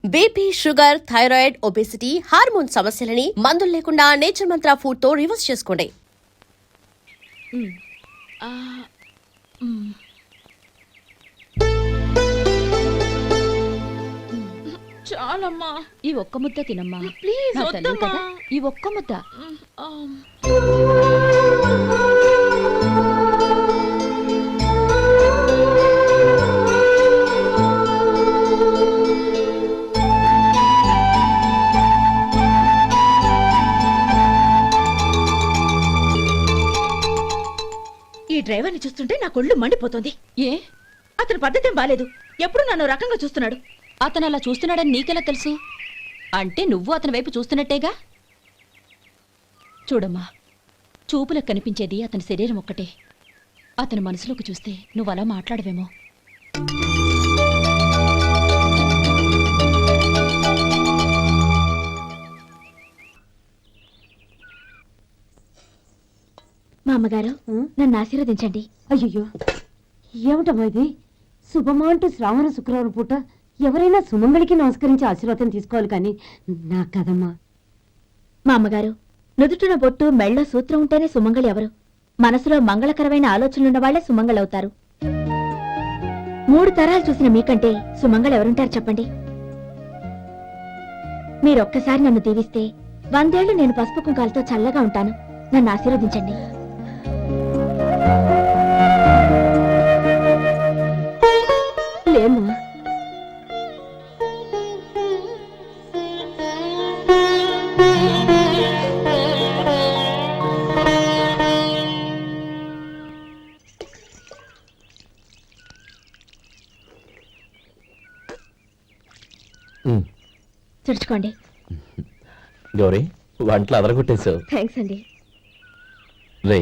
BP, sugar, thyroid, obesity, hormone సమస్యలని మందులు లేకుండా నేచర్ మంత్ర ఫుడ్ తో రివర్స్ చేసుకోండి. చాలమ్మా, ఈ ఒక్క ముద్ద తినమ్మా ప్లీజ్ నా తల్లి వద్దమ్మా. కదా, ఈ ఒక్క ముద్ద. ఈ డ్రైవర్ని చూస్తుంటే నా కొళ్ళు మండిపోతుంది. ఏ అతని పద్ధతి బాలేదు. ఎప్పుడు నన్ను రకంగా చూస్తున్నాడు. అతను అలా చూస్తున్నాడని నీకెలా తెలుసు? అంటే నువ్వు అతని వైపు చూస్తున్నట్టేగా. చూడమ్మా, చూపులకు కనిపించేది అతని శరీరం ఒక్కటే. అతని మనసులోకి చూస్తే నువ్వు అలా మాట్లాడవేమో. మా అమ్మగారు నన్ను ఆశీర్వదించండి. అయ్యో ఏమిటమ్మా ఇది? శుభమా అంటూ శ్రావణ శుక్రవారం పూట ఎవరైనా సుమంగళికి నమస్కరించి ఆశీర్వాదం తీసుకోవాలి కానీ నా కదమ్మా. మా అమ్మగారు, నుదుటిన బొట్టు మెళ్ళ సూత్రం ఉంటేనే సుమంగళి ఎవరు? మనసులో మంగళకరమైన ఆలోచనలున్న వాళ్లే సుమంగళవుతారు. 3 తరాలు చూసిన మీకంటే సుమంగళ ఎవరుంటారు చెప్పండి? మీరొక్కసారి నన్ను దీవిస్తే 100 ఏళ్లు నేను పసుపు కుంకాలతో చల్లగా ఉంటాను. నన్ను ఆశీర్వదించండి. లేమ్మా, తుడుచుకోండి. గౌరీ, వంటలు అదరగొట్టేశావు. థ్యాంక్స్ అండి. రే,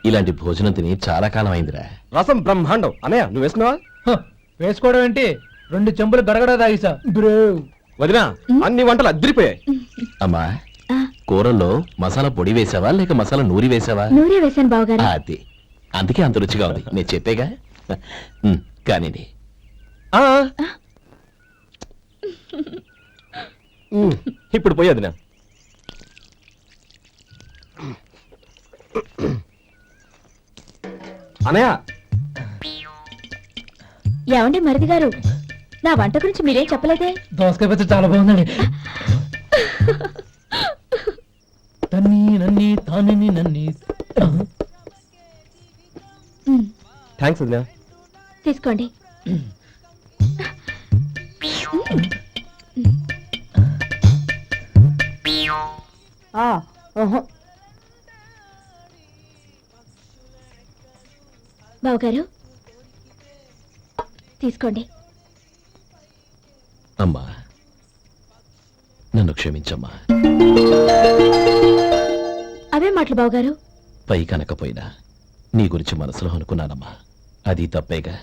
ఇలాంటి భోజనం తిని చాలా కాలం అయిందిరా. రసం బ్రహ్మాండం. అనయ్య, నువ్వు వేసుకున్నావా? వేసుకోవడం ఏంటి? 2 చెంబులు గడగడ తాగిసా. వదినా, అన్ని వంటలు అద్దరిపోయాయి. అమ్మా, కూరల్లో మసాలా పొడి వేసావా లేక మసాలా నూరి వేసావా? నూరే వేశాను బావగారు. అది అందుకే అంత రుచిగా ఉంది. నేను చెప్పేగా. కానివ్వండి. ఇప్పుడు పోయి వదినా. అనయ్య, ఏమండి మరిది గారు, నా వంట గురించి మీరేం చెప్పలేదే? దోసకాయ పచ్చడి చాలా బాగుందండి. తన్ని నన్ని తాని నన్ని. థ్యాంక్స్ వదినా. తీసుకోండి. బావగారు, తీసుకోండి. అమ్మా, నన్ను క్షమించమ్మా. అవే మాటలు బావగారు. పై కనకపోయినా నీ గురించి మనసులో అనుకున్నానమ్మా. అది తప్పేగా.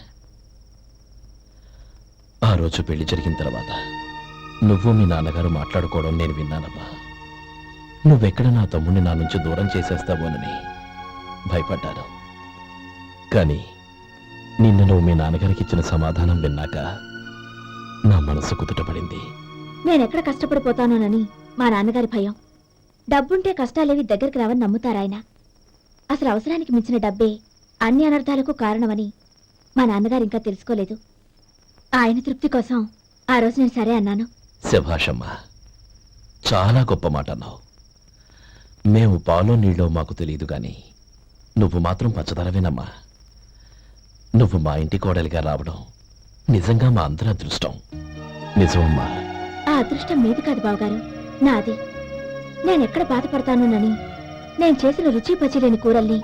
ఆ రోజు పెళ్లి జరిగిన తర్వాత నువ్వు మీ నాన్నగారు మాట్లాడుకోవడం నేను విన్నానమ్మా. నువ్వెక్కడ నా తమ్ముడిని నా నుంచి దూరం చేసేస్తావోనని భయపడ్డాను. కానీ నిన్న నువ్వు మీ నాన్నగారికి ఇచ్చిన సమాధానం విన్నాక నా మనసు కుదుటపడింది. నేనెక్కడ కష్టపడిపోతానోనని మా నాన్నగారి భయం. డబ్బుంటే కష్టాలేవి దగ్గరికి రావని నమ్ముతారాయన. అసలు అవసరానికి మించిన డబ్బే అన్ని అనర్థాలకు కారణమని మా నాన్నగారు ఇంకా తెలుసుకోలేదు. ఆయన తృప్తి కోసం ఆ రోజు నేను సరే అన్నాను. శభాషమ్మా, చాలా గొప్ప మాట అన్నావు. మేము పాలో నీళ్ళో మాకు తెలియదు గాని నువ్వు మాత్రం పచ్చదనవేనమ్మా. నువ్వు మా ఇంటి కోడలిగా రావడం నిజంగా మా అందరి అదృష్టం. నిజమమ్మా. ఆ అదృష్టం మీది కాదు బావగారు, నాది. నేనెక్కడ బాధపడతానోనని నేను చేసిన రుచి పచిలేని కూరల్ని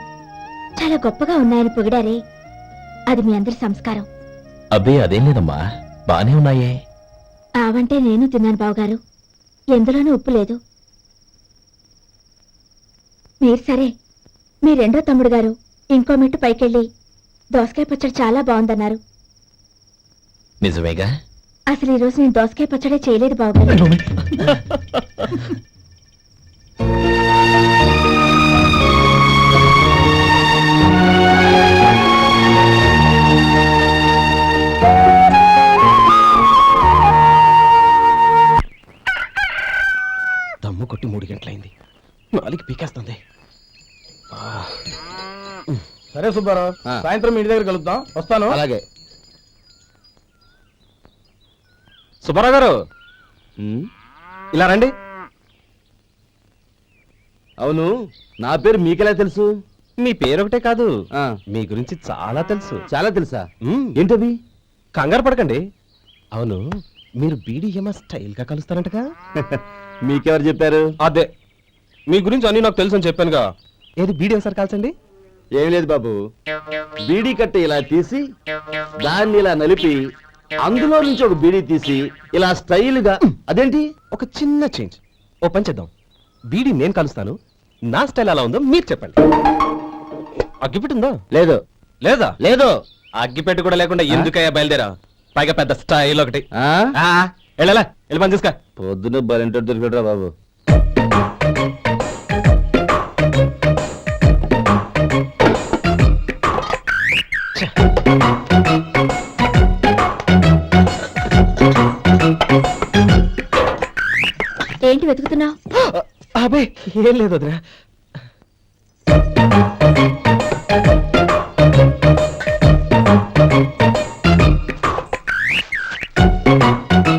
చాలా గొప్పగా ఉన్నాయని పొగిడారే, అది మీ అందరి సంస్కారం. అబ్బే, అదేం లేదమ్మా, బానే ఉన్నాయే. ఆవంటే నేను తిన్నాను బావగారు, ఎందులోనూ ఉప్పు లేదు. మీరు సరే, మీ రెండో తమ్ముడు గారు ఇంకో మెట్టు పైకెళ్ళి దోసకాయ పచ్చడి చాలా బాగుందన్నారు. నిజమేగా? అసలు ఈ రోజు నేను దోసకాయ పచ్చడే చేయలేదు బావగారు. కొట్టి 3 గంటలైంది. 4 పీకేస్తుంది. సరే సుబ్బారావు, సాయంత్రం ఇంటి దగ్గర కలుద్దాం. వస్తాను. అలాగే. సుబ్బారావు గారు ఇలా రండి. అవును, నా పేరు మీకెలా తెలుసు? మీ పేరు ఒకటే కాదు, మీ గురించి చాలా తెలుసు. చాలా తెలుసా? మ్మ్. ఏంటది? కంగారు పడకండి. అవును, మీరు బీడీఎంఆ స్టైల్ గా కలుస్తారంటగా? మీకెవరు చెప్పారు? అదే, మీ గురించి అన్ని నాకు తెలుసు అని చెప్పానుగా. ఏది బీడీ ఒకసారి కాల్చండి. ఏం లేదు బాబు, బీడీ కట్ట ఇలా తీసి దాన్ని ఇలా నలిపి అందులో నుంచి ఒక బీడీ తీసి ఇలా స్టైల్గా. అదేంటి? ఒక చిన్న చేంజ్. ఓ పని చేద్దాం, బీడీ నేను కలుస్తాను, నా స్టైల్ ఎలా ఉందో మీరు చెప్పండి. అగ్గిపెట్టుందా? లేదు. లేదా? లేదు. అగ్గిపెట్టు కూడా లేకుండా ఎందుకయ్యా బయలుదేరా? పైగా పెద్ద స్టైల్ ఒకటి. ఆ? వెళ్ళాలా, వెళ్ళి పని చూసుకో. పొద్దున బలింటో దొరికడరా బాబు. ఏంటి వెతుకుతున్నావు? అబే ఏం లేదు వదినా.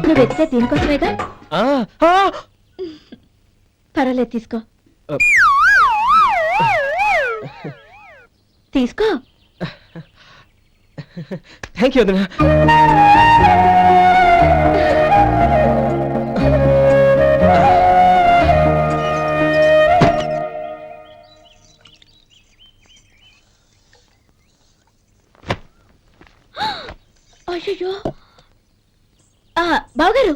నువ్వు వెతికే దీనికోసమేగా. ఆ, ఆ. పర్వాలేదు, తీసుకో. తీసుకో. థ్యాంక్ యూ వదినా. అయ్యో, బావగారు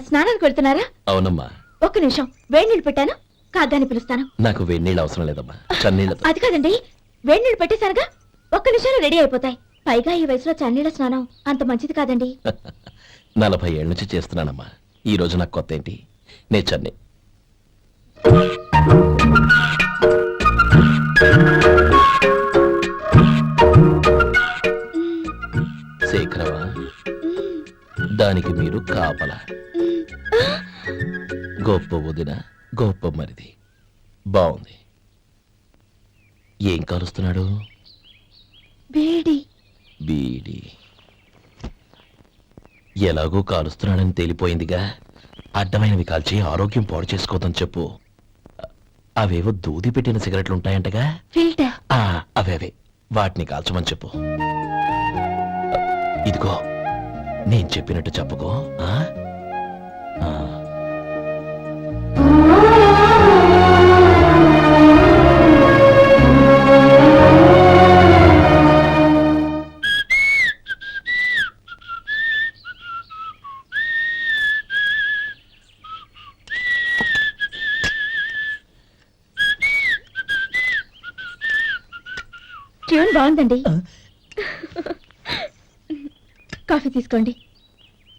స్నానానికి వెళ్తున్నారా? అవునమ్మా, ఒక్క నిమిషం, వేడి నీళ్ళు పెట్టాను, కాగ్గాని పిలుస్తాను. నాకు వేడినీళ్ళు అవసరం లేదమ్మా, చన్నీళ్ళతో. అది కాదండి, వేడి నీళ్ళు పెట్టేశారుగా, ఒక్క నిమిషంలో రెడీ అయిపోతాయి. పైగా ఈ వయసులో చన్నీళ్ళ స్నానం అంత మంచిది కాదండి. 40 ఏళ్ళ నుంచి చేస్తున్నానమ్మా. ఈ రోజు నాకు కొత్త ఏంటి? నే చన్నీ. శేఖరవా, దానికి మీరు కాపలా. గొప్ప వదిన, గొప్ప మరిది. బాగుంది. ఏం కాలుస్తున్నాడు? వేడి. బీడి. ఎలాగో కాలుస్తున్నాడని తేలిపోయిందిగా, అడ్డమైనవి కాల్చి ఆరోగ్యం పాడు చేసుకోదని చెప్పు. అవేవో దూది పెట్టిన సిగరెట్లు ఉంటాయంటగా, ఫిల్టర్. అవే వాటిని కాల్చమని చెప్పు. ఇదిగో, నేను చెప్పినట్టు చెప్పుకో. ఆ? ఆ. ట్యూన్ బాగుందండి. కాఫీ తీసుకోండి.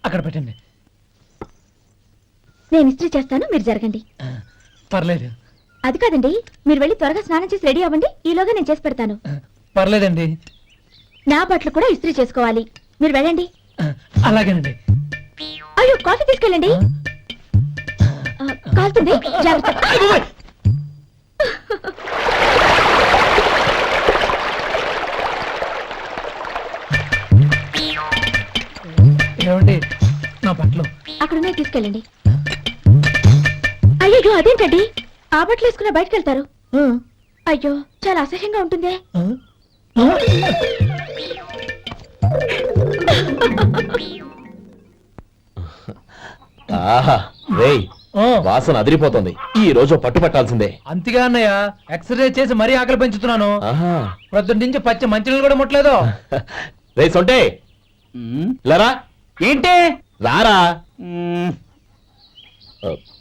అక్కడ పెట్టండి. నేను ఇస్త్రీ చేస్తాను, మీరు జరగండి. పర్లేదు. అది కాదండి, మీరు వెళ్ళి త్వరగా స్నానం చేసి రెడీ అవ్వండి, ఈలోగా నేను చేసి పెడతాను. పర్లేదండి. నా బట్టలు కూడా ఇస్త్రీ చేసుకోవాలి, మీరు వెళ్ళండి. అలాగేనండి. అయ్యో, కాఫీ తీసుకెళ్ళండి. కాలుతుంది, జాగ్రత్త. ఏమండి, నా బట్టలు అక్కడున్నాయి, తీసుకెళ్ళండి. అయ్యో, అదేంటండి, ఆ బట్టలు వేసుకున్న బయటకు వెళ్తారు? అయ్యో, చాలా అసహ్యంగా ఉంటుందే. ఆహా, రేయ్, వాసన అదిరిపోతుంది. ఈ రోజు పట్టు పట్టాల్సిందే. అంతగా అన్నయ్య, ఎక్సర్సైజ్ చేసి మరీ ఆకలి పెంచుతున్నాను. ఆహా. ప్రొద్దున నుంచి పచ్చి మంచినీళ్ళు కూడా ముట్టలేదు. రేయ్ సొంటే, లరా. ఏంటి? రారా.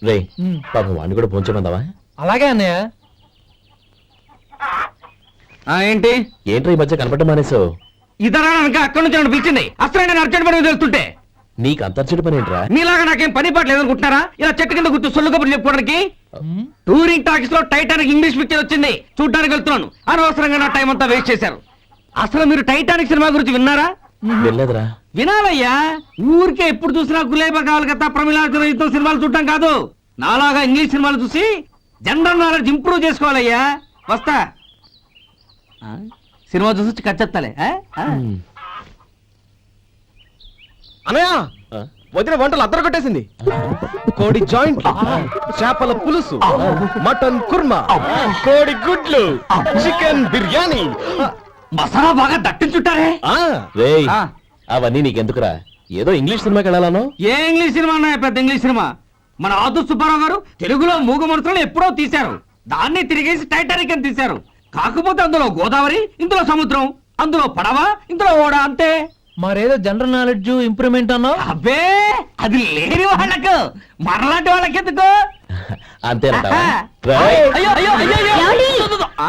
రేయ్, ఉమ్. పాపం వాడిని కూడా పోంచమందావా? అలాగే అన్నయ్య. ఏంటి? ఏంట్రా ఈ మధ్య కనపడటం మానేసావు? ఇదరా అక్కడి నుంచి నన్ను పిలిచింది. అసలు నేను అర్జెంట్ పని తెలుస్తుంటే నీకు అంతర్చడి పని ఏంట్రా? మీలాగా నాకేం పని పాట లేదనుకుంటున్నారా? ఇలా చెట్టు కింద గుర్తు సొల్లు కబుర్లు చెప్పుకోవడానికి. టూరింగ్ టాకీస్ లో టైటానిక్ ఇంగ్లీష్ పిక్చర్ వచ్చింది, చూడడానికి వెళ్తున్నాను. అనవసరంగా నా టైం అంతా వేస్ట్ చేశారు. అసలు మీరు టైటానిక్ సినిమా గురించి విన్నారా? వెళ్ళలేదురా. వినాలయ్యా, ఊరికే ఎప్పుడు చూసినా గులేబా కావాలి కదా, ప్రమిళార్జున యుద్ధం సినిమాలు చూడటం కాదు. నాలాగా ఇంగ్లీష్ సినిమాలు చూసి జనరల్ నాలెడ్జ్ ఇంప్రూవ్ చేసుకోవాలయ్యా. వస్తా. సినిమా చూసి కచ్చెత్తాలే. అనయ్య వదిన వంటలు అద్దరు కొట్టేసింది. కోడి జాయింట్, చేపల పులుసు, మటన్ కుర్మా, కోడి గుడ్లు, చికెన్ బిర్యానీ, మసాలా బాగా దట్టించుంటారే. రేయ్ అవన్నీ నీకెందుకురా? ఏదో ఇంగ్లీష్ సినిమాకి వెళ్ళాలను. ఏ ఇంగ్లీష్ సినిమా అన్నా పెద్ద ఇంగ్లీష్ సినిమా. మన ఆదు సుబ్బారావు గారు తెలుగులో మూగమరుతులను ఎప్పుడో తీశారు. దాన్ని తిరిగేసి టైటానిక్ అని తీశారు. కాకపోతే అందులో గోదావరి, ఇందులో సముద్రం, అందులో పడవ, ఇందులో ఓడ, అంతే. మరేదో జనరల్ నాలెడ్జ్ ఇంప్రూవ్మెంట్ అన్నావు. అబ్బే అది లేని వాళ్ళకు, మనలాంటి వాళ్ళకి ఎందుకు? అంతేనంటావా? ఆహా. రేయ్, అయ్యో అయ్యో అయ్యో అయ్యో. ఏమండి? ఆ?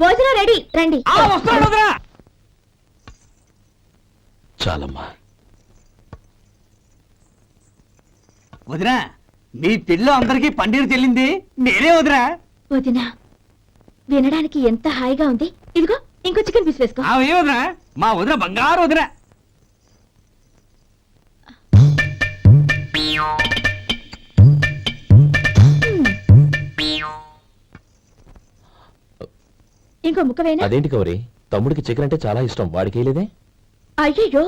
భోజనం రెడీ, రండి. వస్తున్నాడు వదరా. చాలమ్మా. వదినా, మీ పెళ్ళి అందరికీ పన్నీరు చెల్లింది నేనే వదినా. వదినా, వినడానికి ఎంత హాయిగా ఉంది. ఇదిగో ఇంకో చికెన్ పీస్ వేసుకో. ఏ వదినా? మా వదిన బంగారు వదిన. ఇంకో ముక్క వేయనా? అదేంటి కౌరి, తమ్ముడికి చికెన్ అంటే చాలా ఇష్టం, వాడికి లేదే? అయ్యయ్యో,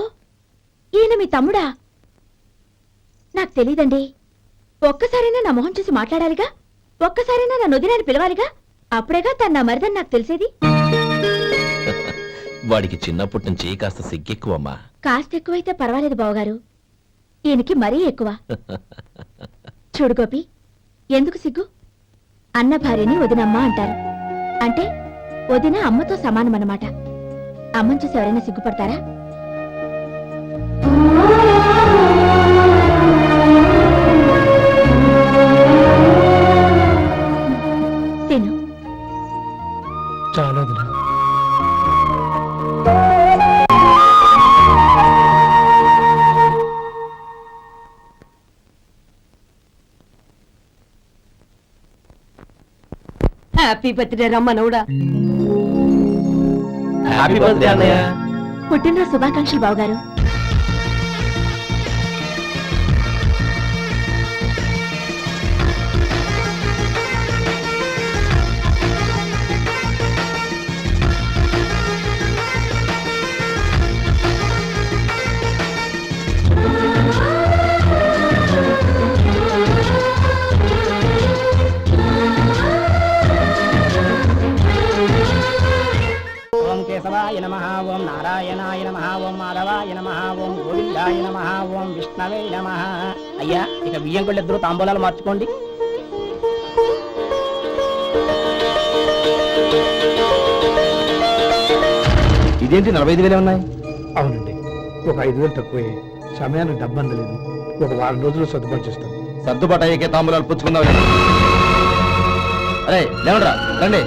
ఈయన మీ తమ్ముడా? నాకు తెలీదండి. ఒక్కసారైనా నా మొహం చూసి మాట్లాడాలిగా, ఒక్కసారైనా నా నొదినాన్ని పిలవాలిగా, అప్పుడేగా తన నా మరిదని నాకు తెలిసేది. వాడికి చిన్నప్పటి నుంచి కాస్త సిగ్గెక్కువమ్మా. కాస్త ఎక్కువైతే పర్వాలేదు బావగారు, ఈయనకి మరీ ఎక్కువ. చూడు గోపి, ఎందుకు సిగ్గు? అన్న భార్యని వదినమ్మ అంటారు. అంటే వదిన అమ్మతో సమానమన్నమాట. అమ్మని చూసి ఎవరైనా సిగ్గుపడతారా? తిను. చాలా హ్యాపీ బర్త్డే రమ్మనవుడా. హ్యాపీ బర్త్డే అన్నయ్య. పుట్టినరోజు శుభాకాంక్షలు బావగారు. ఓం కేశవాయ నమః, ఓం నారాయణాయ నమః, ఓం మాధవాయ నమః, ఓం గోవిందాయ నమః, ఓం విష్ణవే నమః. అయ్యా, ఇక బియ్యం కొళ్ళిద్దరూ తాంబూలాలు మార్చుకోండి. ఇదేంటి 45,000 ఉన్నాయి? అవునండి, ఒక 5,000 తక్కువే. సమయానికి డబ్బు అందలేదు. ఒక వారం రోజులు సర్దుబాటు చేస్తాను. సర్దుబాటు అయ్యాకే తాంబూలాలు పుచ్చుకుందాం. అరే లేవండ్రా, రండి.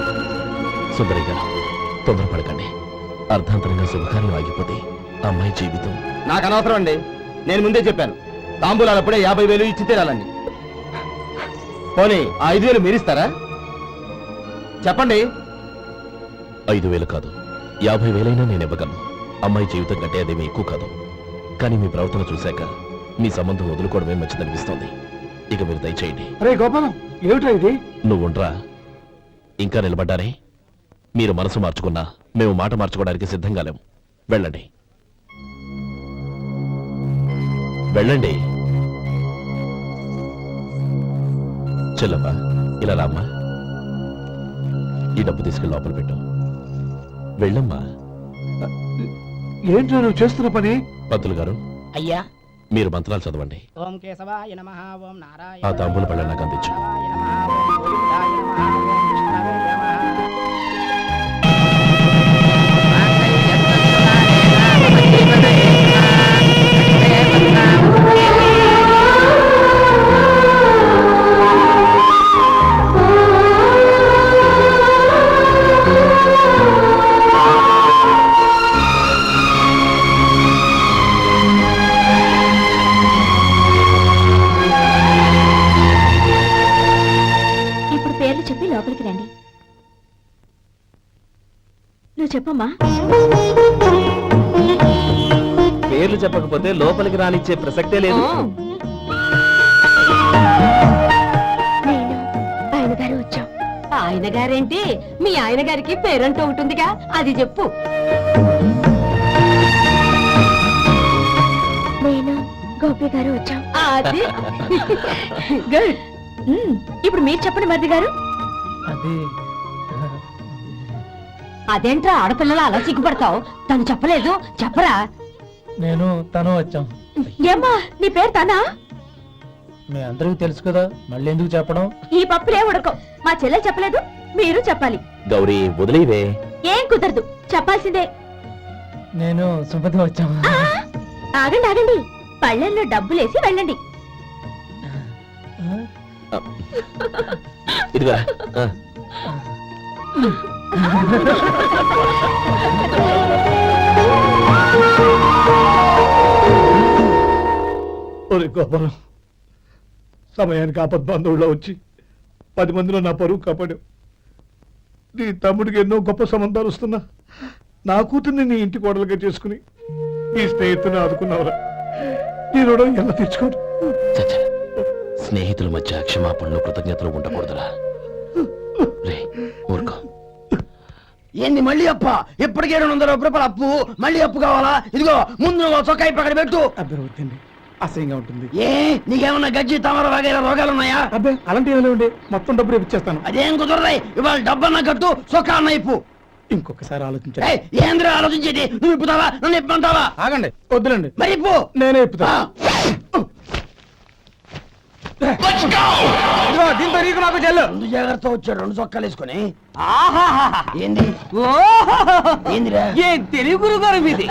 సుందరి గారు, తొందరపడకండి. అర్ధాంతరంగా శుభకార్యం ఆగిపోతే అమ్మాయి జీవితం. నాకు అనవసరం అండి, నేను ముందే చెప్పాను. తాంబూలాలు అప్పుడే 50,000 ఇచ్చి తీరాలండి. పోనీ ఆ 5,000 మీరిస్తారా? చెప్పండి. 5,000 కాదు, 50,000 నేను ఇవ్వగలను. అమ్మాయి జీవితం కంటే అదేమీ ఎక్కువ కాదు. కానీ మీ ప్రవర్తన చూశాక మీ సంబంధం వదులుకోవడమే మంచిదనిపిస్తోంది. ఇక మీరు దయచేయండి. అరే గోపాలం, ఏమిటా ఇది? నువ్వుండ్రా. ఇంకా నిలబడ్డారే? మీరు మనసు మార్చుకున్నా మేము మాట మార్చుకోవడానికి సిద్ధంగా లేము. వెళ్ళండి, వెళ్ళండి. చెల్లమ్మా, ఇలా రామ్మా. ఈ డబ్బు తీసుకెళ్ళి లోపల పెట్టు. వెళ్ళమ్మా. ఏంటో నువ్వు చేస్తున్న పని? పంతులు గారు, అయ్యా, మీరు మంత్రాలు చదవండి. ఓం కేశవాయ నమః, ఓం నారాయణ ఆ తాంబూల పళ్ళ నాకు అందించు. ఇప్పుడు పేర్లు చెప్పి లోపలికి రండి. నువ్వు చెప్పమ్మా. పేర్లు చెప్పకపోతే లోపలికి రానిచ్చే ప్రసక్తే లేదు. ఆయన గారేంటి మీ ఆయన గారికి పేరంటూ ఉంటుందిగా అది చెప్పు. నేను గోపి గారు వచ్చాం. అది గుడ్. ఇప్పుడు మీరు చెప్పండి మరిది గారు. అది అదేంట్రా ఆడపిల్లలు అలా సిగ్గుపడతావు? తను చెప్పలేదు, చెప్పరా? నేను తను వచ్చాం. ఏమ్మా నీ పేరు తనా? మీ అందరికీ తెలుసు కదా, మళ్ళీ ఎందుకు చెప్పడం? ఈ పప్పులే ఉడకం. మా చెల్లెలు చెప్పలేదు, మీరు చెప్పాలి. గౌరీ వదిలేవే. ఏం కుదరదు, చెప్పాల్సిందే. నేను సుమతి వచ్చాం. ఆ, ఆగండి ఆగండి, పళ్ళెల్లో డబ్బులేసి వెళ్ళండి. ఇదిగా ఒరే గోపాలం, సమయానికి ఆపద్బంధువుల్లో వచ్చి 10 మందిలో నా పరువు కాపాడావు. నీ తమ్ముడికి ఎన్నో గొప్ప సంబంధాలు వస్తున్నా నా కూతుర్ని నీ ఇంటి కోడలుగా చేసుకుని నీ స్నేహితుని ఆదుకున్నావురా. నీ రుణం ఎలా తెచ్చుకోరు? చచ్చ, స్నేహితుల మధ్య క్షమాపణలు కృతజ్ఞతలు ఉండకూడదురా. రే ఊరుకో. ఏంది మళ్ళీ అప్ప? ఇప్పటికే 200 రూపాయల అప్పు, మళ్ళీ అప్పు కావాలా? ఇదిగో ముందు నువ్వు చొక్కాయి పక్కన పెట్టు. అర్థమవుతుంది, అసహ్యంగా ఉంటుంది. ఏ నీకేమన్నా గజ్జి తమర వగైరా రోగాలు ఉన్నాయా? అబ్బే అలాంటి ఏమైనా ఉండే, మొత్తం డబ్బు రేపు ఇచ్చేస్తాను. అదేం కుదరదాయి. ఇవాళ డబ్బన్నా కట్టు, చొక్కా అన్న ఇప్పు. ఇంకొకసారి ఆలోచించండి. ఏయ్, ఏంద్రా ఆలోచించేది? నువ్వు ఇప్పుతావా, నన్ను ఇప్పమంటావా? ఆగండి, వద్దులండి, మరి ఇప్పు. నేనే ఇప్పుతా. దీంతో నీకు నాకు చెల్లు. ముందు జాగ్రత్త వచ్చాడు 2 చొక్కాలు వేసుకొని. ఆహాహాహా. ఏంది ఏందిరా? ఏం తెలివి గురుగారు మీది.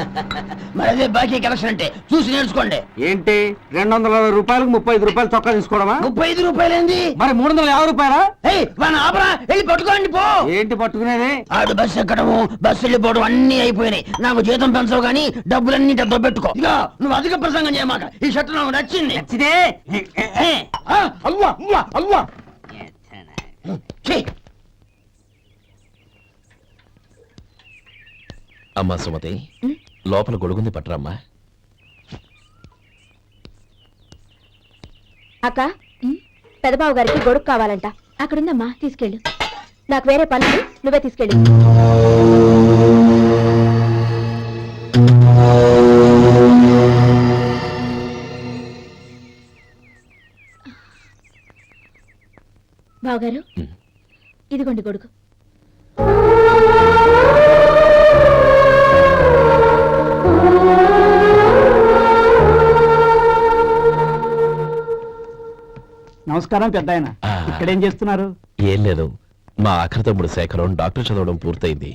మరి అదే బాకీ కలెక్షన్ అంటే చూసి నేర్చుకోండి. ఏంటి 260 రూపాయలకు 35 రూపాయలు చొక్కా తీసుకోవడమా? 35 రూపాయలు ఏంది? మరి 350 రూపాయలా? ఏయ్ వాడిని ఆపరా, వెళ్ళి పట్టుకోండి పో. ఏంటి పట్టుకునేది? ఆడు బస్సు ఎక్కడము, బస్సు వెళ్ళిపోవడం అన్ని అయిపోయినాయి. నాకు జీతం పెంచవు గానీ డబ్బులన్నీ డబ్బు పెట్టుకో. ఇక నువ్వు అధిక ప్రసంగం చేయమాక. ఈ షర్ట్ నాకు నచ్చింది. నచ్చితే అల్వా అల్వా అల్వా. ఛీ. అమ్మా సుమతి, లోపల గొడుగుంది పట్టరమ్మా. అక్క, పెదబాబు గారికి గొడుగు కావాలంట. అక్కడుందమ్మా, తీసుకెళ్ళు. నాకు వేరే పనులు, నువ్వే తీసుకెళ్ళి. బావగారు, ఇదిగోండి గొడుగు. నమస్కారం పెద్దాయన. ఇక్కడేం చేస్తున్నారు? ఏం లేదు, మా ఆఖరి తమ్ముడు శేఖరం డాక్టర్ చదవడం పూర్తయింది.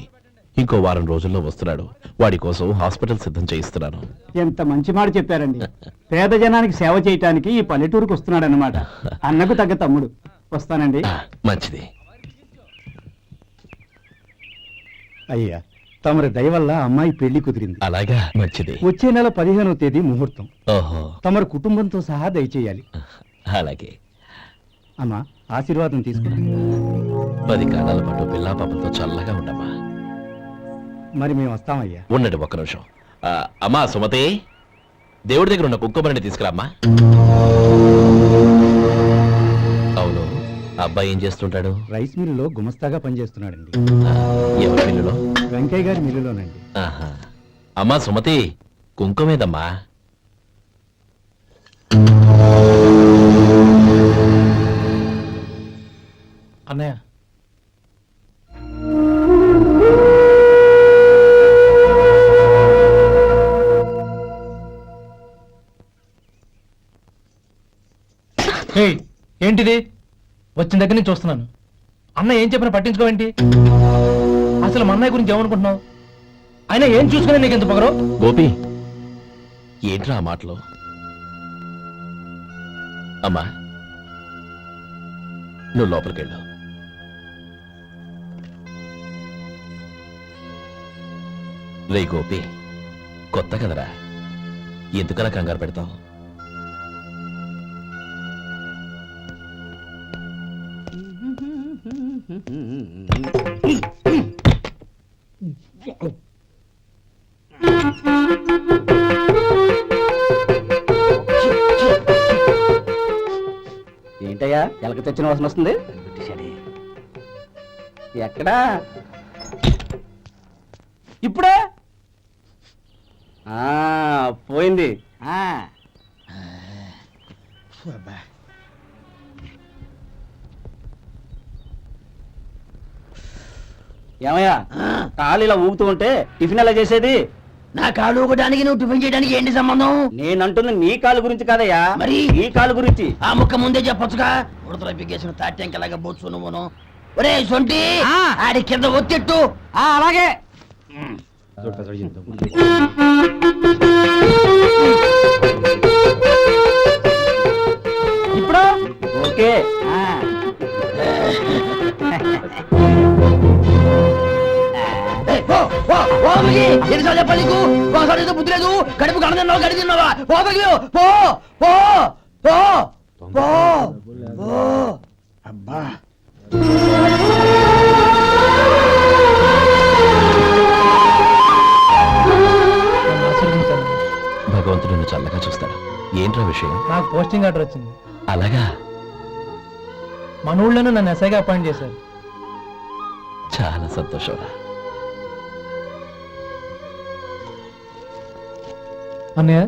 ఇంకో వారం రోజుల్లో వస్తున్నాడు. వాడి కోసం హాస్పిటల్ సిద్ధం చేయిస్తున్నాను. ఎంత మంచి మాట చెప్పారండి. పేద జనానికి సేవ చేయటానికి ఈ పల్లెటూరుకు వస్తున్నాడు అన్నమాట. అన్నకు తగ్గ తమ్ముడు. వస్తానండి. మంచిది. అయ్యా, తమరి దయ వల్ల అమ్మాయి పెళ్లి కుదిరింది. అలాగా, మంచిది. వచ్చే నెల 15వ తేదీ ముహూర్తం. ఓహో, తమరి కుటుంబంతో సహా దయచేయాలి. అలాగే. అమ్మా, ఆశీర్వాదం తీసుకురా. 10 కాలాల పాటు పిల్లా పాపంతో చల్లగా ఉండమ్మా. మరి మేము వస్తామయ్యా. ఉండండి ఒక్క నిమిషం. అమ్మా సుమతి, దేవుడి దగ్గర ఉన్న కుంకుమని తీసుకురామ్మా. అవును, అబ్బాయి ఏం చేస్తుంటాడు? రైస్ మిల్లులో గుమస్తాగా పనిచేస్తున్నాడండి. ఎవరి మిల్లులో? వెంకయ్య గారి మిల్లులోనండి. ఆహా. అమ్మా సుమతి, కుంకుమేదమ్మా. అన్నయ్య, ఏంటిది? వచ్చిన దగ్గర నుంచి చూస్తున్నాను. అన్న ఏం చెప్పినా పట్టించుకోవేంటి? అసలు మా అన్నయ్య గురించి ఏమనుకుంటున్నావు? అయినా ఏం చూసుకునే నీకు ఎంత పొగరు? గోపి, ఏంట్రా ఆ మాటలు? అమ్మా, నువ్వు లోపలికెళ్ళు. రే గోపి, కొత్త కదరా, ఎందుకలా కంగారు పెడతావు? ఏంటయ్యా ఎలక తెచ్చిన వాసన వస్తుంది? ఎక్కడా ఇప్పుడే పోయింది. ఏమయ్యా కాలు ఇలా ఊగుతూ ఉంటే టిఫిన్ ఎలా చేసేది? నా కాలు ఊగడానికి నువ్వు టిఫిన్ చేయడానికి ఏంటి సంబంధం? నేనంటుంది నీ కాలు గురించి కాదయ్యా, మరి ఈ కాలు గురించి. ఆ ముక్క ముందే చెప్పొచ్చుగా. ఉడతలో పిగ్గేసిన తాట్యంకలాగా బొచ్చు నువ్వును. ఒరే సొంటి, ఆడి కింద ఒత్తిట్టు. అలాగే. ఇప్పుడు ఓకే. ఎన్నిసార్లు చెప్పాలి నీకు? ఒకసారి ఏదో బుద్ధి లేదు. కడుపు గడ తిన్నావా, గడి తిన్నావా? పో పగిలి, పో పో పో పో పో. అబ్బా భగవంతుడు నిన్ను చల్లగా చూస్తాడు. ఏంట్రా విషయం? నాకు పోస్టింగ్ ఆర్డర్ వచ్చింది. అలాగా? మన ఊళ్ళోనూ నన్ను ఎస్ఐగా అపాయింట్ చేశారు. చాలా సంతోషంరా. అన్నయ్య,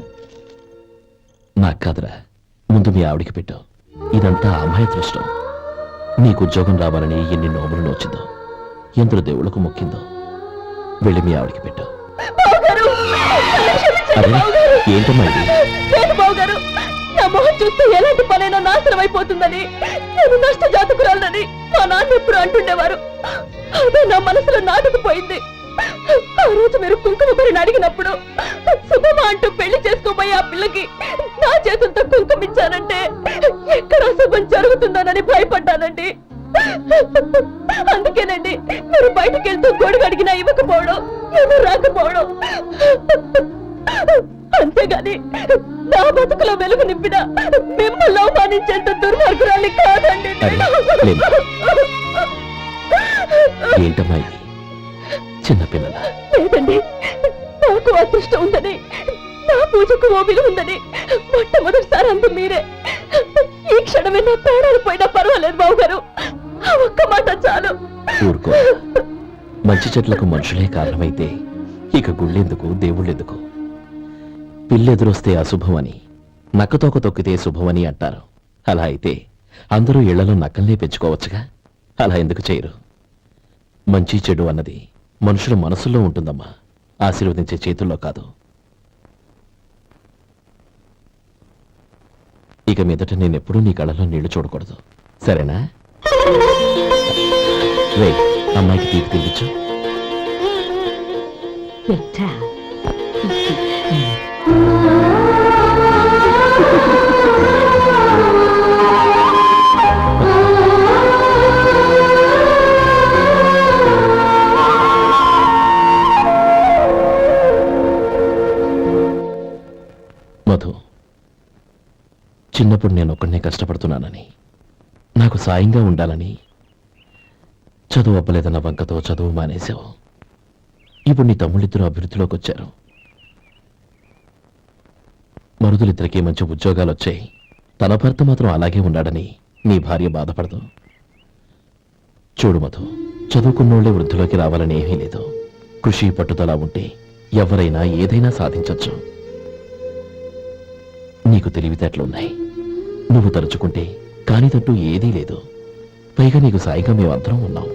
నాకు కాదురా, ముందు మీ ఆవిడికి పెట్టు. ఇదంతా అమ్మాయి దృష్టం. నీకు ఉద్యోగం రావాలని ఎన్ని నోములు నోచిందో, ఎందరు దేవుళ్ళకు మొక్కిందో. వెళ్ళి మీ ఆవిడికి పెట్టు. అరే ఏంటమ్మా ఇది? బావగారు, నా మొహం చూస్తే ఎలాంటి పనైనా నాశనం అయిపోతుందని, నేను నష్ట జాతకురాలని మా నాన్న ఎప్పుడు అంటుండేవారు. అదే నా మనసులో నాటుకుపోయింది. ఆ రోజు మీరు కుంకుమ భరిని అడిగినప్పుడు శుభమా అంటూ పెళ్లి చేసుకోబోయే ఆ పిల్లకి నా చేతులతో కుంకుమ ఇచ్చానంటే ఎక్కడ శుభం జరుగుతుందోనని భయపడ్డానండి. అందుకేనండి మీరు బయటకు వెళ్తూ గొడుగు అడిగినా ఇవ్వకపోవడం, ఎవరు రాకపోవడం. అంతేగాని నా బతుకులో వెలుగు నింపిన మిమ్మల్ని అవమానించేంత దుర్మార్గురాలి కాదండి. ఏంటమ్మా ఇది? చిన్నపిల్లల లేదండి, నాకు అదృష్టం ఉందని, నా పూజకు ఓ విలువ ఉందని మొట్టమొదటిసారి అందు మీరే. ఈ క్షణమే నా ప్రాణాలు పోయినా పర్వాలేదు బావగారు. ఆ ఒక్క మాట చాలు. ఊరుకో. మంచి చెట్లకు మనుషులే కారణమైతే ఇక గుళ్ళెందుకు, దేవుళ్ళెందుకు? పిల్లెదురొస్తే అశుభమని, నక్కతోక తొక్కితే శుభమని అంటారు. అలా అయితే అందరూ ఇళ్లలో నక్కల్నే పెంచుకోవచ్చుగా. అలా ఎందుకు చేయరు? మంచి చెడు అన్నది మనుషుల మనసుల్లో ఉంటుందమ్మా, ఆశీర్వదించే చేతుల్లో కాదు. ఇక మీదట నేనెప్పుడూ నీ కళ్ళలో నీళ్లు చూడకూడదు, సరేనా? రే, అమ్మాయికి తీపి తినిపించు. పెట్టా మధు, చిన్నప్పుడు నేను ఒక్కడనే కష్టపడుతున్నానని, నాకు సాయంగా ఉండాలని చదువు అవ్వలేదన్న వంకతో చదువు మానేశావు. ఇప్పుడు నీ తమ్ముళ్ళిద్దరూ అభివృద్ధిలోకి వచ్చారు. మరుదులిద్దరికీ మంచి ఉద్యోగాలు వచ్చాయి. తన భర్త మాత్రం అలాగే ఉన్నాడని నీ భార్య బాధపడదు. చూడు మధు, చదువుకున్నోళ్లే వృద్ధిలోకి రావాలని ఏమీ లేదు. కృషి పట్టుదల ఉంటే ఎవరైనా ఏదైనా సాధించొచ్చు. నీకు తెలివితేటలున్నాయి. నువ్వు తలుచుకుంటే కానిదంటూ ఏదీ లేదు. పైగా నీకు సాయిగా మేమందరం ఉన్నాం.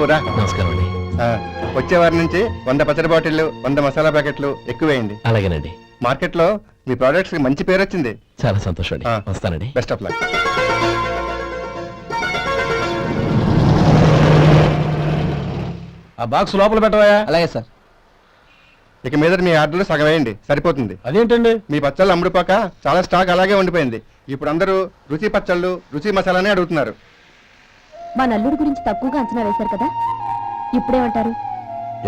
బాబు రా. నమస్కారం అండి. వచ్చే వారి నుంచి 100 పచ్చడి బాటిళ్లు 100 మసాలా ప్యాకెట్లు ఎక్కువేయండి. అలాగేనండి. మార్కెట్లో మీ ప్రోడక్ట్స్ కి మంచి పేరు వచ్చింది. చాలా సంతోషం అండి. వస్తానండి. Best of luck. ఆ బాక్స్ లోపల పెట్టవా? అలాగే సార్. ఇక మీద మీ ఆర్డర్లు సగం వేయండి, సరిపోతుంది. అదేంటండి? మీ పచ్చళ్ళు అమ్ముడుపోక చాలా స్టాక్ అలాగే ఉండిపోయింది. ఇప్పుడు అందరూ రుచి పచ్చళ్ళు రుచి మసాలానే అడుగుతున్నారు. మా నల్లుడి గురించి తక్కువగా అంచనా వేశారు కదా, ఇప్పుడేమంటారు?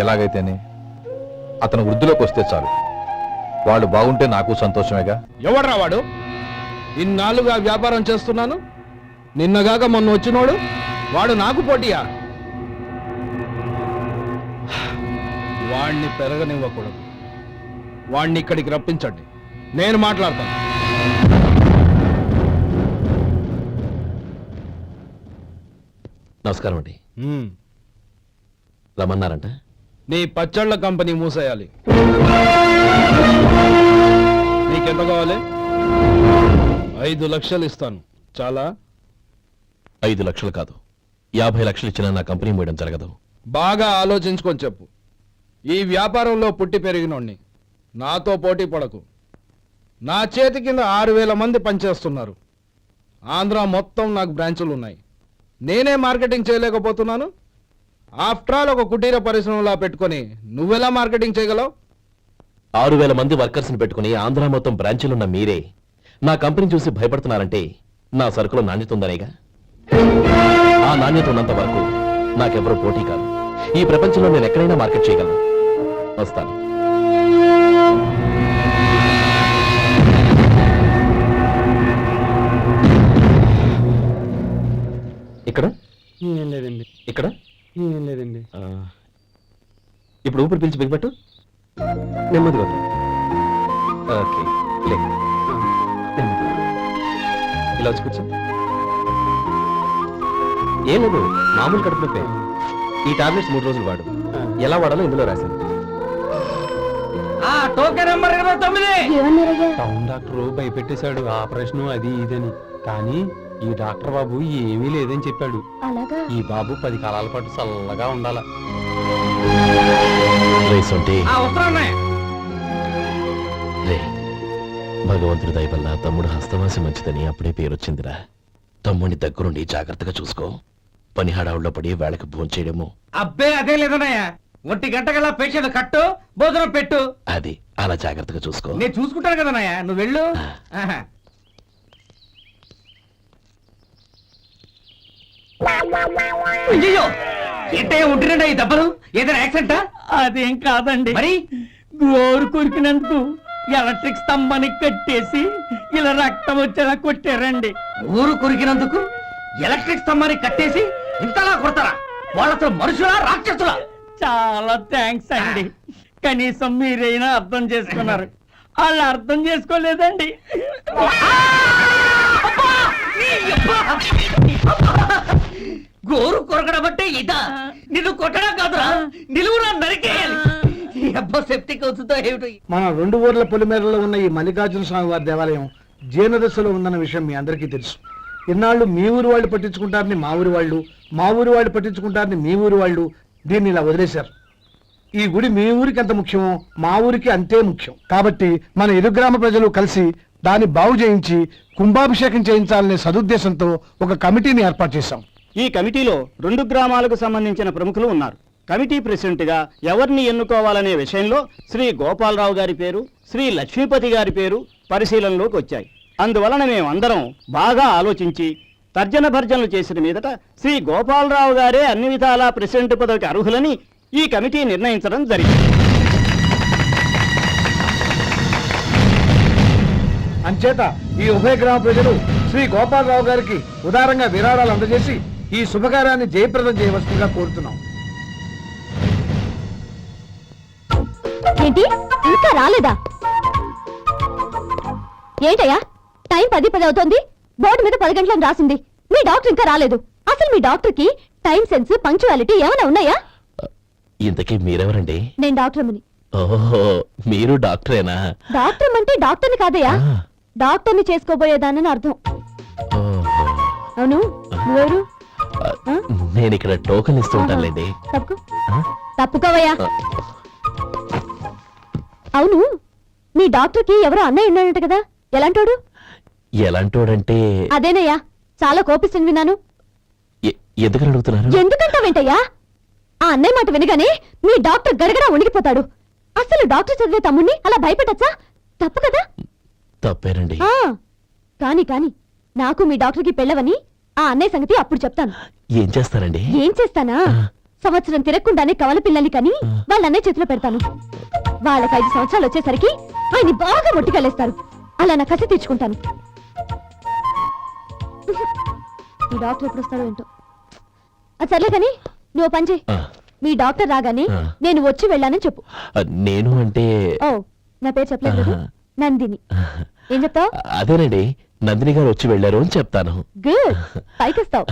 ఎలాగైతేనే అతను వృద్ధిలోకి వస్తే చాలు. వాళ్ళు బాగుంటే నాకు సంతోషమేగా. ఎవడ్రా వాడు? ఇన్నాళ్ళుగా వ్యాపారం చేస్తున్నాను, నిన్నగాక మొన్న వచ్చినోడు వాడు నాకు పోటీయా? వాణ్ణి పెరగనివ్వకూడదు. వాణ్ణి ఇక్కడికి రప్పించండి, నేను మాట్లాడతాను. నమస్కారం అండి. రమ్మన్నారంట? నీ పచ్చళ్ళ కంపెనీ మూసేయాలి. నీకెంత కావాలి? 5 లక్షలు ఇస్తాను. చాలా? 5 లక్షలు కాదు, 50 లక్షలు ఇచ్చినా నా కంపెనీ మూయడం జరగదు. బాగా ఆలోచించుకొని చెప్పు. ఈ వ్యాపారంలో పుట్టి పెరిగినోణ్ణి, నాతో పోటీ పడకు. నా చేతి కింద 6,000 మంది పనిచేస్తున్నారు. ఆంధ్ర మొత్తం నాకు బ్రాంచులు ఉన్నాయి. నేనే మార్కెటింగ్ చేయలేకపోతున్నాను. ఆఫ్టర్ ఆల్ ఒక కుటీర పరిశ్రమలా పెట్టుకొని నువ్వెలా మార్కెటింగ్ చేయగలవు? 6,000 మంది వర్కర్స్ని పెట్టుకుని ఆంధ్ర మొత్తం బ్రాంచీలున్న మీరే నా కంపెనీ చూసి భయపడుతున్నారంటే నా సరుకులో నాణ్యత ఉందనేగా. ఆ నాణ్యత ఉన్నంత వరకు నాకెవరూ పోటీ కాదు. ఈ ప్రపంచంలో నేను ఎక్కడైనా మార్కెట్ చేయగలను. వస్తాను. ఇక్కడ ఏం లేదండి. ఇక్కడ ఏం లేదండి. ఇప్పుడు ఊపిరి పీల్చి బిగిపెట్టు. నెమ్మదిగా వదిలు. ఓకే, లే. నెమ్మదిగా. ఇలా వచ్చి కూర్చో. ఏం లేదు, మామూలు కడుపు నొప్పే. ఈ టాబ్లెట్స్ 3 రోజులు వాడు. ఎలా వాడాలో ఇందులో రాశాను. Token number 29. ఏమన్నారయ్యా? టౌన్ డాక్టర్ భయపెట్టేశాడు, ఆపరేషన్ అది ఇదని. కానీ ఈ డాక్టర్ బాబు ఏమీ లేదని చెప్పాడు. అలాగా? ఈ బాబు 10 కాలాల పాటు చల్లగా ఉండాల. రే, భగవంతుడి దయ వల్ల తమ్ముడు హస్తవాసి మంచిదని అప్పుడే పేరొచ్చిందిరా. తమ్ముడిని దగ్గరుండి జాగ్రత్తగా చూసుకో. పని హడావుల్లో పడి వేళకి భోంచేయడము. అబ్బే అదే లేదన్నయ్యా. 1 గంట గల పేషెంట్ కట్టు, భోజనం పెట్టు. అది అలా జాగ్రత్తగా చూసుకో. నేను చూసుకుంటాను కదన్నయ్యా, నువ్వు వెళ్ళు. ఆహా. అయ్యో, ఏంటయ్యా ఉంటున్నాడా ఈ దెబ్బలు? ఏదైనా యాక్సిడెంటా? అదేం కాదండి. మరి గోరు కొరికినందుకు ఎలక్ట్రిక్ స్తంభాన్ని కట్టేసి ఇలా రక్తం వచ్చేలా కొట్టారండి. ఊరు కొరికినందుకు ఎలక్ట్రిక్ స్తంభాన్ని కట్టేసి ఇంతలా కొడతారా? వాళ్ళతో మనుషులా రాక్షసులా? చాలా థ్యాంక్స్ అండి, కనీసం మీరైనా అర్థం చేసుకున్నారు. వాళ్ళు అర్థం చేసుకోలేదండి. గోరు కొరకడం అంటే ఇదా? నిన్ను కొట్టడం కాదురా, నిలువురా నరికేయాలి. సెప్టిక్ అవుతుందో ఏమిటో. మన 2 ఊర్ల పొలిమేరలో ఉన్న ఈ మల్లికార్జున స్వామి వారి దేవాలయం జీర్ణదశలో ఉందన్న విషయం మీ అందరికీ తెలుసు. ఇన్నాళ్ళు మీ ఊరు వాళ్ళు పట్టించుకుంటారని మా ఊరి వాళ్ళు, మా ఊరి వాళ్ళు పట్టించుకుంటారని మీ ఊరి వాళ్ళు దీన్ని ఇలా వదిలేశారు. ఈ గుడి మీ ఊరికి ఎంత ముఖ్యమో మా ఊరికి అంతే ముఖ్యం. కాబట్టి మన ఇరు గ్రామ ప్రజలు కలిసి దాన్ని బాగు చేయించి కుంభాభిషేకం చేయించాలనే సదుద్దేశంతో ఒక కమిటీని ఏర్పాటు చేశాం. ఈ కమిటీలో 2 గ్రామాలకు సంబంధించిన ప్రముఖులు ఉన్నారు. కమిటీ ప్రెసిడెంట్ గా ఎవరిని ఎన్నుకోవాలనే విషయంలో శ్రీ గోపాలరావు గారి పేరు, శ్రీ లక్ష్మీపతి గారి పేరు పరిశీలనలోకి వచ్చాయి. అందువలన మేమందరం బాగా ఆలోచించి తర్జన భర్జనలు చేసిన మీదట శ్రీ గోపాలరావు గారే అన్ని విధాలా ప్రెసిడెంట్ పదవికి అర్హులని ఈ కమిటీ నిర్ణయించడం జరిగింది. అంచేత ఈ ఉభయ గ్రామ ప్రజలు శ్రీ గోపాలరావు గారికి ఉదారంగా విరాళాలు అందజేసి ఈ శుభకార్యాన్ని జయప్రదం చేయవలసిందిగా కోరుతున్నాం. ఏంటి ఇంకా రాలేదా? ఏంటయ్యా, టైం 10 అవుతోంది. బోర్డు మీద 10 గంటలను రాసింది. మీ డాక్టర్ ఇంకా రాలేదు. అసలు మీ డాక్టర్ కి టైం సెన్స్, పంక్చువాలిటీ ఏమైనా ఉన్నాయా? ఇంతకీ మీరెవరండి? నేను డాక్టర్ అమ్మని. ఓహో, మీరు డాక్టరేనా? డాక్టర్ అంటే డాక్టర్ని కాదయ్యా, డాక్టర్ని చేసుకోబోయేదానని అర్థం. ఓహో. అవును, నువ్వెవరు? నేను ఇక్కడ టోకెన్ ఇస్తూ ఉంటానులేండి. తప్పుకో ఆ? తప్పుకోవయ్యా. అవును, మీ డాక్టర్కి ఎవరో అన్నయ్య ఉన్నాడంట కదా, ఎలాంటోడు? ఎలాంటోడంటే అదేనయ్యా, చాలా కోపిస్తుంది విన్నాను. ఎందుకని అడుగుతున్నారు? ఎందుకంటావేంటయ్యా? ఆ అన్నయ్య మాట వినగానే మీ డాక్టర్ గడగడా వణికిపోతాడు. అసలు డాక్టర్ చదివే తమ్ముణ్ణి అలా భయపెట్టచ్చా? తప్పు కదా? తప్పేనండి. కాని కాని నాకు మీ డాక్టర్కి పెళ్ళవని ఆ అన్నయ్య సంగతి అప్పుడు చెప్తాను. ఏం చేస్తారండి? ఏం చేస్తానా? సంవత్సరం తిరగకుండానే కవల పిల్లల్ని కని వాళ్ళ అన్నయ్య చేతిలో పెడతాను. వాళ్ళకి 5 సంవత్సరాలు వచ్చేసరికి ఆయన్ని బాగా మొట్టికెళ్ళేస్తారు. అలా నా కసి తీర్చుకుంటాను. ఈ డాక్టర్ ఎప్పుడు వస్తాడో ఏంటో. అది సర్లే కానీ నువ్వు పని చేయి. మీ డాక్టర్ రాగానే నేను వచ్చి వెళ్ళానని చెప్పు. నేను అంటే ఓ, నా పేరు చెప్పలేదు కదా? నందిని. ఏం చెప్తావు? అదేనండి, నందిని గారు వచ్చి వెళ్ళారు అని చెప్తాను. గుడ్, పైకొస్తావు.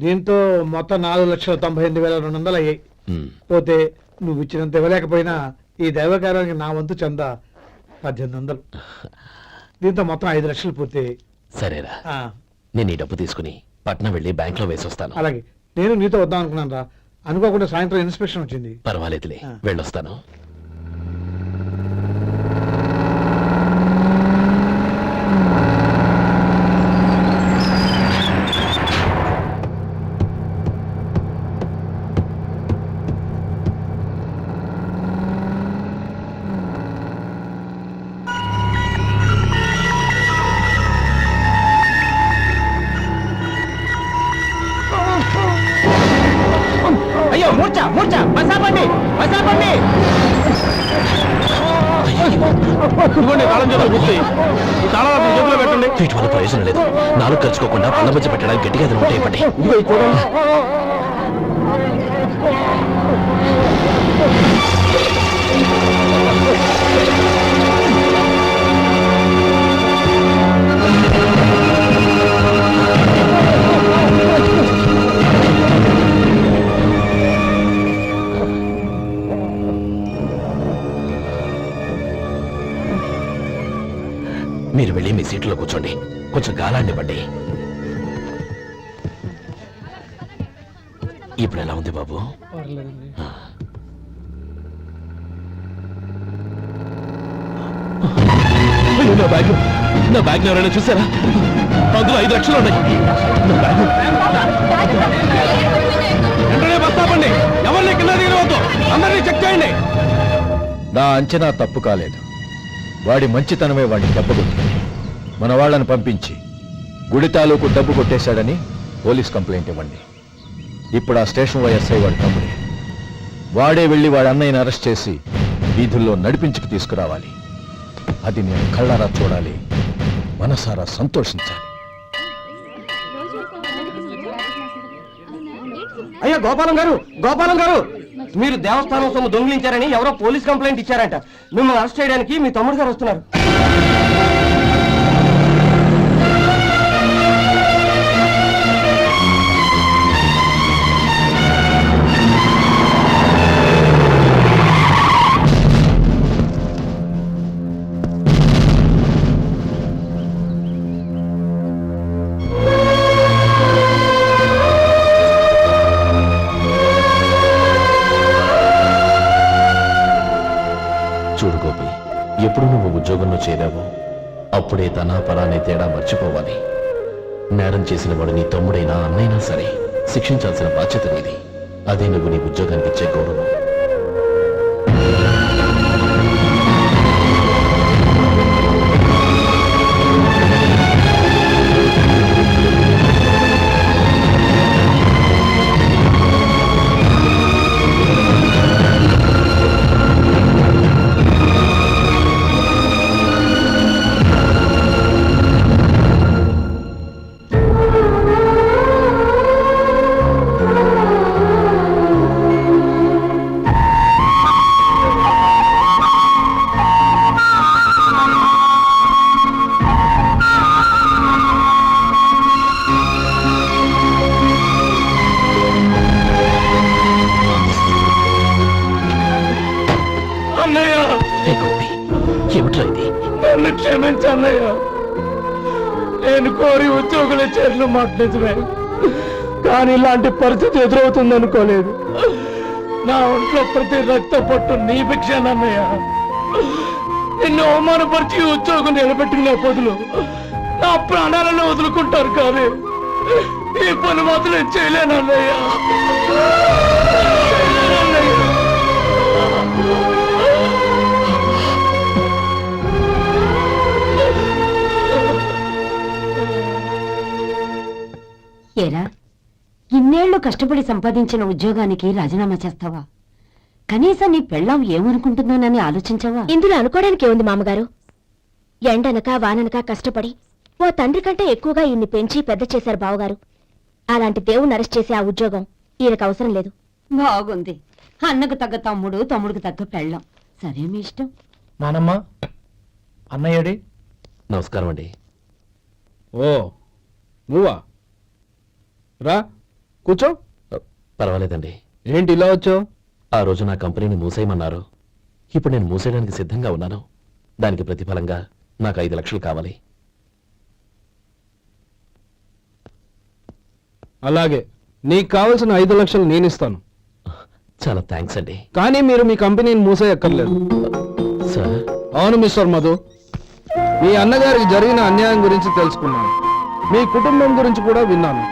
దీంతో మొత్తం 4,98,200 అయ్యాయి. పోతే నువ్వు ఇచ్చినంత ఇవ్వలేకపోయినా ఈ దైవకార్యానికి నా వంతు చందా 1800. దీంతో మొత్తం 5 లక్షలు పూర్తయ్యాయి. సరేరా, ఆ, నేను ఈ డబ్బు తీసుకుని పట్నం వెళ్ళి బ్యాంక్ లో వేసొస్తాను. అలాగే నేను నీతో వద్దాం అనుకున్నాను రా, అనుకోకుండా సాయంత్రం ఇన్స్పెక్షన్ వచ్చింది. పర్వాలేదులే, వెళ్ళొస్తాను. అయ్యో మూర్ఛ మూర్ఛ, బసాపండి బసాపండి. వీటి వల్ల ప్రయోజనం లేదు. 4 ఖర్చుకోకుండా పళ్ళ మధ్య పెట్టడానికి గట్టిగా ఏదైనా ఉంటే ఇవ్వండి. మీరు వెళ్ళి మీ సీట్లో కూర్చోండి, కొంచెం గాలాన్ని ఇవ్వండి. ఇప్పుడు ఎలా ఉంది బాబు? అయ్యో, నా బ్యాగ్ ఎవరైనా చూసారా? అందులో 5 లక్షలు ఉన్నాయి. నా బ్యాగ్ వెంటనే బస్తాపండి, ఎవరిని కింద దిగవద్దు, అందరినీ చెక్ చేయండి. నా అంచనా తప్పు కాలేదు. వాడి మంచితనమే వాడిని దెబ్బకొట్టింది. మన వాళ్ళని పంపించి గుడి తాలూకు డబ్బు కొట్టేశాడని పోలీస్ కంప్లైంట్ ఇవ్వండి. ఇప్పుడు ఆ స్టేషన్ ఎస్ఐ వాడి తమ్ముడే. వాడే వెళ్ళి వాడి అన్నయ్యని అరెస్ట్ చేసి వీధుల్లో నడిపించుకు తీసుకురావాలి. అది నేను కళ్ళారా చూడాలి, మనసారా సంతోషించాలి. అయ్యో గోపాలం గారు, గోపాలం గారు, మీరు దేవస్థానం సొమ్ము దొంగిలించారని ఎవరో పోలీస్ కంప్లైంట్ ఇచ్చారంట. మిమ్మల్ని అరెస్ట్ చేయడానికి మీ తమ్ముడు గారు వస్తున్నారు. చూడు గోపి, ఎప్పుడు నువ్వు ఉద్యోగంలో చేరావో అప్పుడే తన పరానే తేడా మర్చిపోవాలి. నేరం చేసిన వాడు నీ తమ్ముడైనా అన్నైనా సరే శిక్షించాల్సిన బాధ్యత నీది. అదే నువ్వు నీ ఉద్యోగానికి ఇచ్చే గౌరవం. అన్నయ్య రే గోపి, ఏమిట్రా ఇది? నన్ను క్షమించు అన్నయ్య. నేను కోరి ఉద్యోగుల చేతులు మాట్లాడమే, కానీ ఇలాంటి పరిస్థితి ఎదురవుతుంది అనుకోలేదు. నా ఒంట్లో ప్రతి రక్త పొట్టు నీ భిక్షానన్నయ్య. నిన్ను అవమానపరిచి ఉద్యోగం నిలబెట్టుకునే బదులు నా ప్రాణాలను వదులుకుంటారు, కానీ ఈ పని మాత్రం నేను చేయలేనన్నయ్య. ఏరా, ఇన్నేళ్లు కష్టపడి సంపాదించిన ఉద్యోగానికి రాజీనామా చేస్తావా? కనీసం నీ పెళ్ళాం ఏమనుకుంటుందోనని ఆలోచించావా? ఇందులో అనుకోవడానికి ఏముంది మామగారు? ఎండనక వాననక కష్టపడి ఓ తండ్రి కంటే ఎక్కువగా ఈయన్ని పెంచి పెద్ద చేశారు బావగారు. అలాంటి దేవుణ్ణి అరెస్ట్ చేసే ఆ ఉద్యోగం ఈయనకు అవసరం లేదు. బాగుంది. అన్నకు తగ్గ తమ్ముడు, తమ్ముడికి తగ్గ పెళ్ళాం. సరే, మీ ఇష్టం. నానమ్మ, అన్నయ్యడి. నమస్కారం అండి. ఓ నువ్వా? రా కూర్చో. పర్వాలేదండి. ఏంటి ఇలా వచ్చావు? ఆ రోజు నా కంపెనీని మూసేయమన్నారు. ఇప్పుడు నేను మూసేయడానికి సిద్ధంగా ఉన్నాను. దానికి ప్రతిఫలంగా నాకు 5 లక్షలు కావాలి. అలాగే, నీకు కావలసిన 5 లక్షలు నేను ఇస్తాను. చాలా థ్యాంక్స్ అండి. కానీ మీరు మీ కంపెనీని మూసేయక్కర్లేదు. సార్, అవును మిస్టర్ మధు, మీ అన్నగారికి జరిగిన అన్యాయం గురించి తెలుసుకున్నాను. మీ కుటుంబం గురించి కూడా విన్నాను.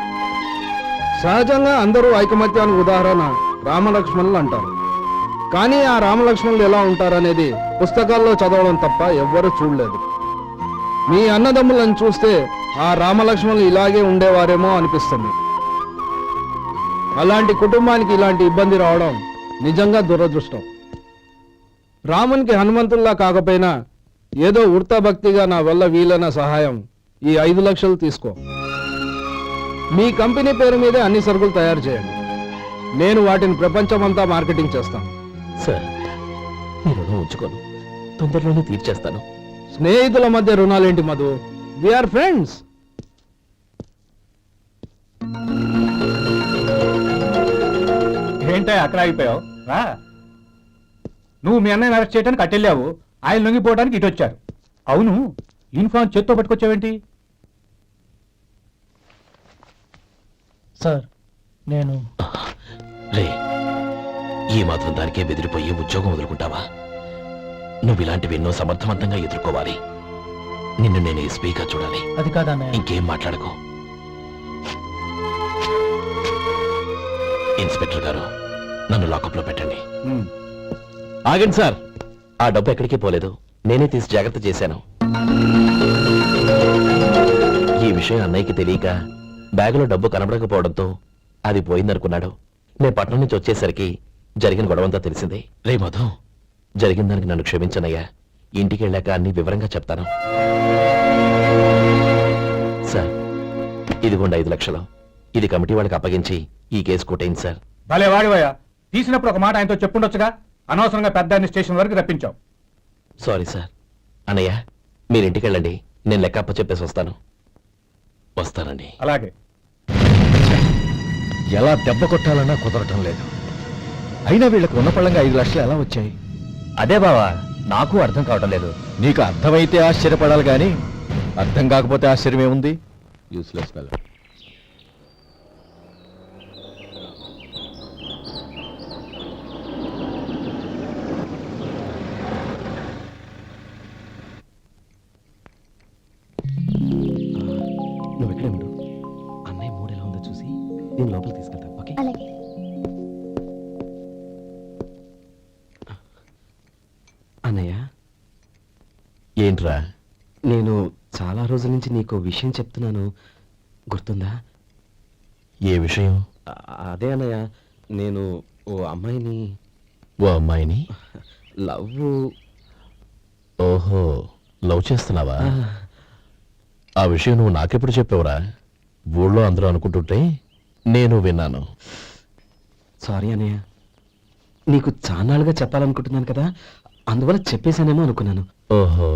సహజంగా అందరూ ఐకమత్యానికి ఉదాహరణ రామలక్ష్మణులు అంటారు. కానీ ఆ రామలక్ష్మణులు ఎలా ఉంటారనేది పుస్తకాల్లో చదవడం తప్ప ఎవ్వరూ చూడలేదు. మీ అన్నదమ్ములను చూస్తే ఆ రామలక్ష్మణులు ఇలాగే ఉండేవారేమో అనిపిస్తుంది. అలాంటి కుటుంబానికి ఇలాంటి ఇబ్బంది రావడం నిజంగా దురదృష్టం. రామునికి హనుమంతుల్లా కాకపోయినా ఏదో ఉడతాభక్తిగా నా వల్ల వీలైన సహాయం ఈ 5 లక్షలు తీసుకో. మీ కంపెనీ పేరు మీదే అన్ని సరుకులు తయారు చేయండి. నేను వాటిని ప్రపంచమంతా మార్కెటింగ్ చేస్తాను. సార్, మీ రుణం ఉంచుకోను. తొందరలోనే తీర్చేస్తాను. స్నేహితుల మధ్య రుణాలేంటి మధు? We are friends. ఏంటో అక్కడ ఆగిపోయావు? రా. నువ్వు మీ అన్నయ్యని అరెస్ట్ చేయడానికి అట్టెళ్ళావు, ఆయన లొంగిపోవడానికి ఇటు వచ్చారు. అవును, యూనిఫామ్ చేత్తో పట్టుకొచ్చావేంటి? సార్, నేను రే, ఈ మాత్రం దానికే బెదిరిపోయి ఉద్యోగం వదులుకుంటావా? నువ్వు ఇలాంటివి ఎన్నో సమర్థవంతంగా ఎదుర్కోవాలి. నిన్ను నేను ఎస్పీగా చూడాలి. అది కాదన్న. ఇంకేం మాట్లాడకు. ఇన్స్పెక్టర్ గారు, నన్ను లాకప్లో పెట్టండి. ఆగండి సార్, ఆ డబ్బు ఎక్కడికి పోలేదు. నేనే తీసి జాగ్రత్త చేశాను. ఈ విషయం అన్నయ్యకి తెలియక బ్యాగులో డబ్బు కనబడకపోవడంతో అది పోయిందనుకున్నాడు. నేను పట్నం నుంచి వచ్చేసరికి జరిగిన గొడవంతా తెలిసింది. రే మధు, జరిగిన దానికి నన్ను క్షమించనయ్యా. ఇంటికి వెళ్ళాక అన్ని వివరంగా చెప్తాను. సార్, ఇదిగోండి 5 లక్షలు. ఇది కమిటీ వాళ్ళకి అప్పగించి ఈ కేసు కొట్టేయండి సార్. భలే వాడివయ్యా. తీసినప్పుడు ఒక మాట ఆయనతో చెప్పుండొచ్చుగా. అనవసరంగా పెద్ద స్టేషన్ వరకు రప్పించావు. Sorry sir. అన్నయ్య, మీరు ఇంటికి వెళ్ళండి. నేను లెక్క అప్ప చెప్పేసి వస్తాను. వస్తానండి. అలాగే. ఎలా దెబ్బ కొట్టాలన్నా కుదరటం లేదు. అయినా వీళ్ళకు ఉన్న పళ్ళంగా 5 లక్షలు ఎలా వచ్చాయి? అదే బావా, నాకు అర్థం కావటం లేదు. నీకు అర్థమైతే ఆశ్చర్యపడాలి కానీ అర్థం కాకపోతే ఆశ్చర్యం ఏముంది? Useless fellow. నువ్వు ఎక్కడే ఉండు. అన్నయ్య మూడు ఎలా ఉందో చూసి నేను లోపలికి తీసుకెళ్తాను. ఓకే? అలాగే. అన్నయ్య, ఏంట్రా? నేను చాలా రోజుల నుంచి నీకు విషయం చెప్తున్నాను, గుర్తుందా? ఏ విషయం? అదే అన్నయ్య, నేను ఓ అమ్మాయిని ఓ అమ్మాయిని లవ్. ఓహో, లవ్ చేస్తున్నావా? ఆ విషయం నువ్వు నాకెప్పుడు చెప్పావురా? ఊళ్ళో అందరూ అనుకుంటుంటే నేను విన్నాను. సారీ అన్నయ్య, నీకు చాన్నాళ్ళుగా చెప్పాలనుకుంటున్నాను కదా, అందువల్ల చెప్పేశానేమో అనుకున్నాను. ఓహో,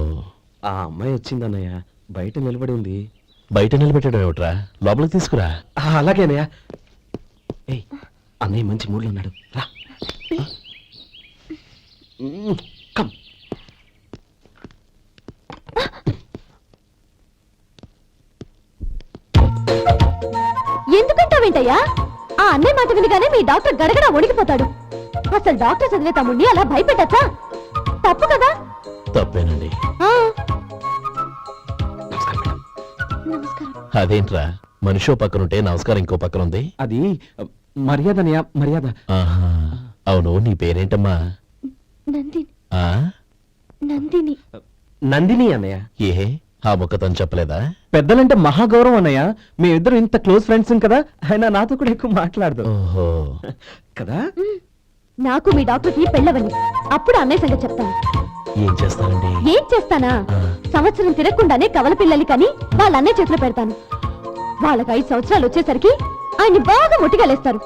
ఆ అమ్మాయి వచ్చింది అన్నయ్య, బయట నిలబడి ఉంది. బయట నిలబెట్టడం ఏమిట్రా? లోపలికి తీసుకురా. అలాగే అన్నయ్య. ఏయ్, అన్నయ్య మంచి మూడ్లో ఉన్నాడు, రా. ఏంటయ్యా ఆ అన్నయ్య మాట వినగానే మీ డాక్టర్ గడగడ వణికిపోతాడు. అసలు డాక్టర్ చదివే తమ్ముడిని అలా భయపెట్టచ్చా? తప్పు కదా. తప్పేనండి. ఆ, నమస్కారం. అదేంట్రా మనిషో పక్కనుంటే నమస్కారం ఇంకో పక్కన ఉంది. అది మర్యాదనయ్య, మర్యాద. ఆహా, అవును నీ పేరేంటమ్మా? నందిని. ఆ నందిని. నందిని అన్నయ్య. ఏ ఆ ముక్కతను చెప్పలేదా? పెద్దలంటే మహాగౌరవం అన్నయ్య. మేమిద్దరం ఇంత క్లోజ్ ఫ్రెండ్స్ కదా, ఆయన నాతో కూడా ఎక్కువ మాట్లాడదు ఓహో, కదా. నాకు మీ డాక్టర్కి పెళ్ళవని అప్పుడు అన్నయ్య సంగతి చెప్తాను. ఏం చేస్తానండి? ఏం చేస్తానా? సంవత్సరం తిరగకుండానే కవల పిల్లలు కని వాళ్ళ అన్నయ్య చేతిలో పెడతాను. వాళ్ళకి 5 సంవత్సరాలు వచ్చేసరికి ఆయన్ని బాగా ముట్టిగలేస్తారు.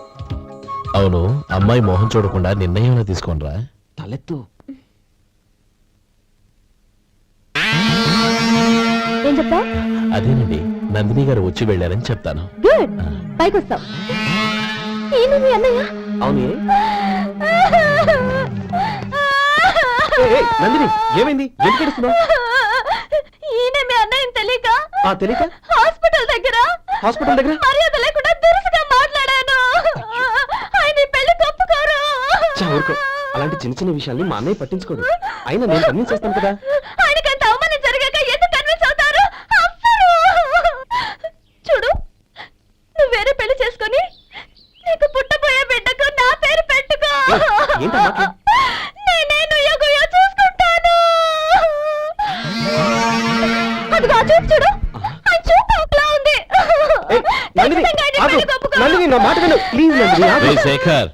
అవును, అమ్మాయి మోహం చూడకుండా నిర్ణయం తీసుకోనరా. తలెత్తు. ఏం చెప్తా? అదేనండి, నందిని గారు వచ్చి వెళ్ళారని చెప్తాను. గుడ్, పైకి వస్తావు. ఏంటి మీ అన్నయ్య? అవును. నందిని ఏమైంది? ఎందుకు ఏడుస్తున్నావ్? ఈయన మీ అన్నయ్య తెలియక తెలియక హాస్పిటల్ దగ్గర మర్యాద లేకుండా దురుసుగా మాట్లాడాను. ఆయన ఈ పెళ్లి ఒప్పుకోరు. ఊరుకో. అలాంటి చిన్న చిన్న విషయాల్ని మా అన్నయ్య పట్టించుకోడు. అయినా నేను కన్విన్స్ చేస్తాను కదా. ఆయనకంత అవమానం జరిగాక ఎందుకు కన్విన్స్ అవుతారు? అవ్వరు. చూడు, నువ్వు వేరే పెళ్లి చేసుకొని నీకు పుట్టబోయే బిడ్డకు నా పేరు పెట్టుకో. ఏంటా మాటలు? నేనే నుయ్యగుయ్యో చూసుకుంటాను. అదిగో ఆ చూపు చూడు, ఆ చూపు ఒకలా ఉంది. నందిని, ఖచ్చితంగా ఆయన పెళ్లికి ఒప్పుకోరు. నందిని నా మాట విను ప్లీజ్. నందిని శేఖర్